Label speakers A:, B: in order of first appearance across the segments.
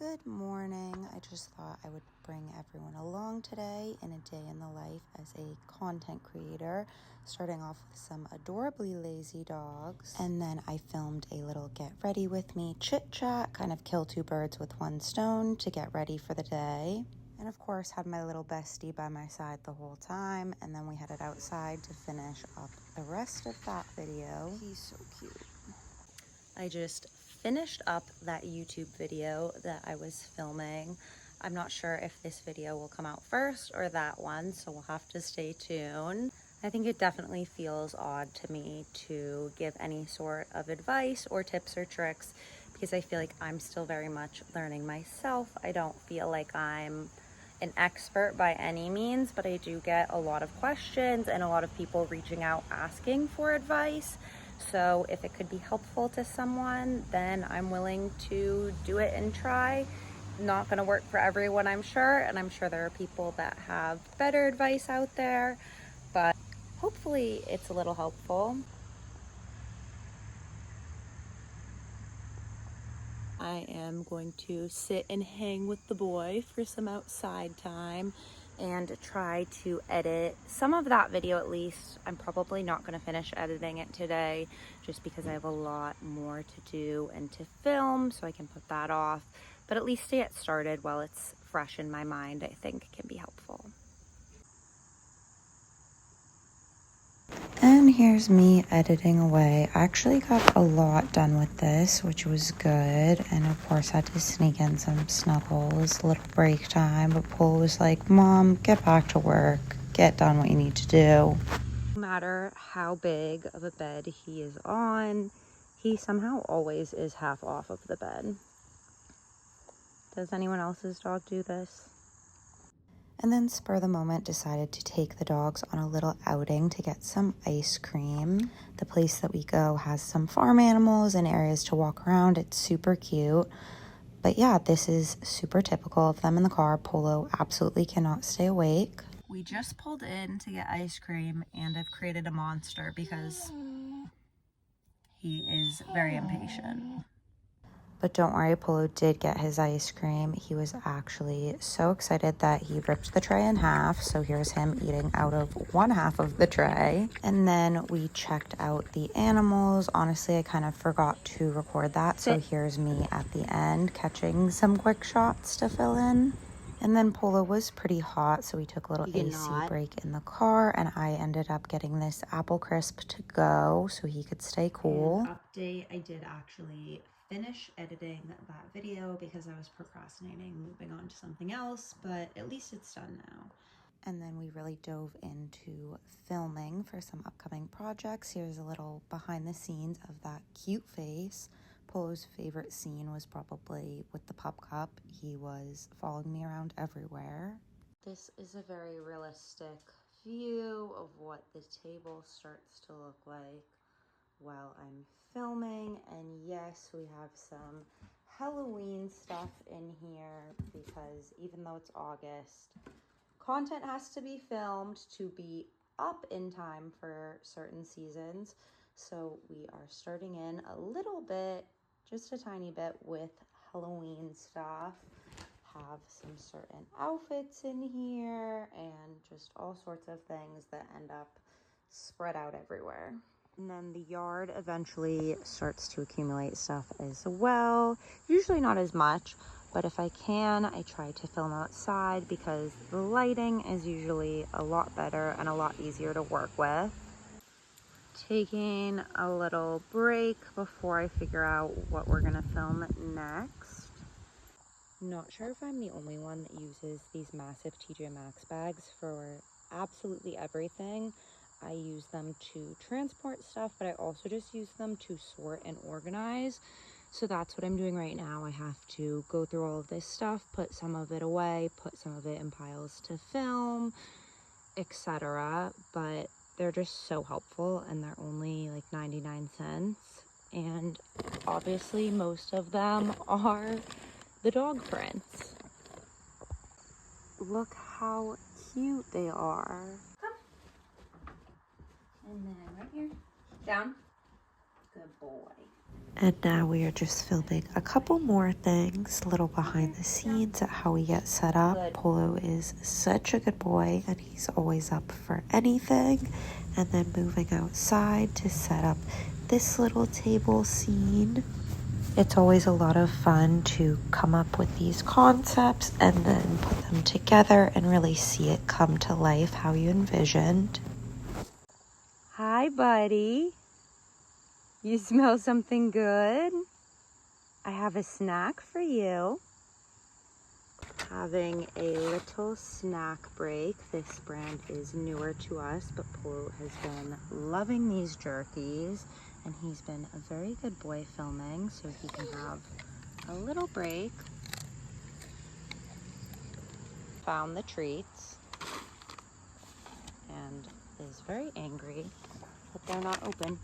A: Good morning. I just thought I would bring everyone along today in a day in the life as a content creator, starting off with some adorably lazy dogs. And then I filmed a little get ready with me chit chat, kind of kill two birds with one stone to get ready for the day. And of course had my little bestie by my side the whole time. And then we headed outside to finish up the rest of that video. He's so cute. I just finished up that YouTube video that I was filming. I'm not sure if this video will come out first or that one, so we'll have to stay tuned. I think it definitely feels odd to me to give any sort of advice or tips or tricks because I feel like I'm still very much learning myself. I don't feel like I'm an expert by any means, but I do get a lot of questions and a lot of people reaching out asking for advice. So if it could be helpful to someone, then I'm willing to do it and try. Not going to work for everyone, I'm sure, and I'm sure there are people that have better advice out there, but hopefully it's a little helpful. I am going to sit and hang with the boy for some outside time and try to edit some of that video at least. I'm probably not going to finish editing it today just because I have a lot more to do and to film, so I can put that off. But at least to get started while it's fresh in my mind, I think can be helpful. And here's me editing away. I actually got a lot done with this, which was good. And of course, had to sneak in some snuggles, a little break time. But Pole was like, Mom, get back to work. Get done what you need to do. No matter how big of a bed he is on, he somehow always is half off of the bed. Does anyone else's dog do this? And then spur of the moment decided to take the dogs on a little outing to get some ice cream. The place that we go has some farm animals and areas to walk around. It's super cute. But yeah, this is super typical of them in the car. Polo absolutely cannot stay awake. We just pulled in to get ice cream and I've created a monster because he is very impatient. But don't worry, Polo did get his ice cream. He was actually so excited that he ripped the tray in half. So here's him eating out of one half of the tray. And then we checked out the animals. Honestly, I kind of forgot to record that. So here's me at the end catching some quick shots to fill in. And then Polo was pretty hot, so we took a little AC break in the car, and I ended up getting this apple crisp to go so he could stay cool. And update, I did actually finish editing that video because I was procrastinating moving on to something else, but at least it's done now. And then we really dove into filming for some upcoming projects. Here's a little behind the scenes of that cute face. Polo's favorite scene was probably with the pup cup. He was following me around everywhere. This is a very realistic view of what the table starts to look like while I'm filming. And yes, we have some Halloween stuff in here because even though it's August, content has to be filmed to be up in time for certain seasons. So we are starting in a little bit, just a tiny bit, with Halloween stuff. Have some certain outfits in here and just all sorts of things that end up spread out everywhere. And then the yard eventually starts to accumulate stuff as well. Usually not as much, but if I can, I try to film outside because the lighting is usually a lot better and a lot easier to work with. Taking a little break before I figure out what we're gonna film next. Not sure if I'm the only one that uses these massive TJ Maxx bags for absolutely everything. I use them to transport stuff, but I also just use them to sort and organize. So that's what I'm doing right now. I have to go through all of this stuff, put some of it away, put some of it in piles to film, etc. But they're just so helpful and they're only like 99 cents. And obviously most of them are the dog prints. Look how cute they are. Come. And then right here. Down. Good boy.
B: And now we are just filming a couple more things, a little behind the scenes at how we get set up. Polo is such a good boy and he's always up for anything. And then moving outside to set up this little table scene. It's always a lot of fun to come up with these concepts and then put them together and really see it come to life how you envisioned.
A: Hi, buddy. You smell something good? I have a snack for you. Having a little snack break. This brand is newer to us, but Polo has been loving these jerkies, and he's been a very good boy filming, so he can have a little break. Found the treats and is very angry that they're not open.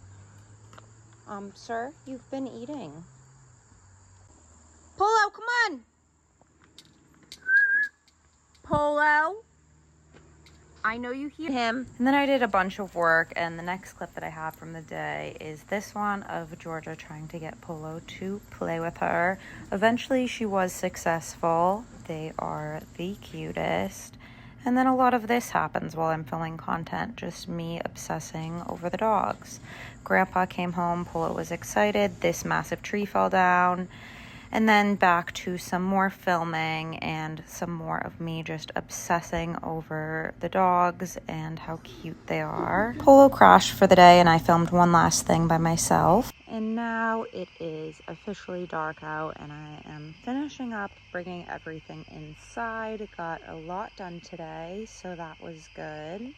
A: Sir, you've been eating. Polo, come on! Polo! I know you hear him. And then I did a bunch of work, and the next clip that I have from the day is this one of Georgia trying to get Polo to play with her. Eventually she was successful. They are the cutest. And then a lot of this happens while I'm filming content, just me obsessing over the dogs. Grandpa came home, Polo was excited, this massive tree fell down. And then back to some more filming and some more of me just obsessing over the dogs and how cute they are. Polo crashed for the day and I filmed one last thing by myself. And now it is officially dark out and I am finishing up bringing everything inside. Got a lot done today, so that was good.